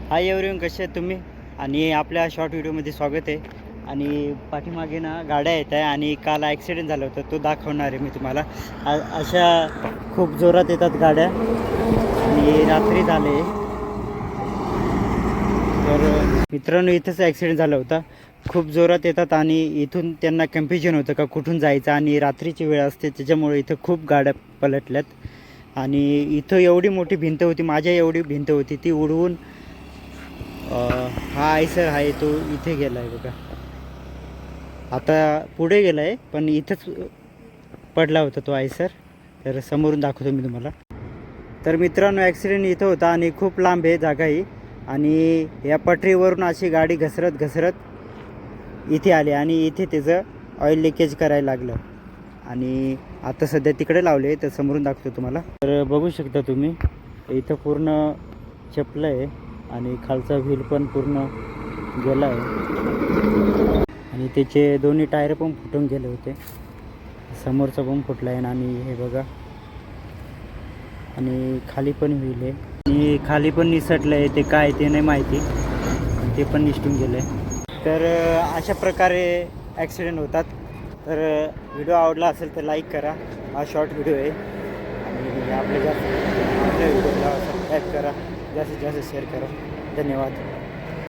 Hi everyone, कसे आहेत तुम्ही? आणि आपल्या शॉर्ट व्हिडिओमध्ये स्वागत आहे. आणि पाठीमागे ना गाड्या येत आहे आणि काल ॲक्सिडेंट झालं होतं, तो दाखवणार आहे मी तुम्हाला. अशा खूप जोरात येतात गाड्या आणि रात्री झाले. तर मित्रांनो, इथंच ॲक्सिडेंट झाला होता. खूप जोरात येतात आणि इथून त्यांना कन्फ्युजन होतं का कुठून जायचं, आणि रात्रीची वेळ असते त्याच्यामुळे इथं खूप गाड्या पलटल्यात. आणि इथं एवढी मोठी भिंत होती, माझ्या एवढी भिंत होती, ती उडवून हा आयसर आहे तो इथे गेला आहे बघा. आता पुढे गेला आहे पण इथंच पडला होता तो आयसर. तर समोरून दाखवतो मी तुम्हाला. तर मित्रांनो, ॲक्सिडेंट इथं होता आणि खूप लांब आहे जागाही. आणि या पटरीवरून अशी गाडी घसरत घसरत इथे आली आणि इथे त्याचं ऑइल लिकेज करायला लागलं. आणि आता सध्या तिकडे लावले, तर समोरून दाखवतो तुम्हाला. तर बघू शकता तुम्ही, इथं पूर्ण चपलं आहे आणि खालचा व्हील पण पूर्ण गेला आहे. आणि त्याचे दोन्ही टायर पण फुटून गेले होते. समोरचा पण फुटला आहे आणि हे बघा, आणि खाली पण व्हील आहे आणि खाली पण निसटलं आहे. ते काय ते नाही माहिती, ते पण निसटून गेलं आहे. तर अशा प्रकारे ॲक्सिडेंट होतात. तर व्हिडिओ आवडला असेल तर लाईक करा. हा शॉर्ट व्हिडिओ आहे आणि आपल्या व्हिडिओला सबस्क्राईब करा, जास्तीत जास्त शेअर करा. धन्यवाद.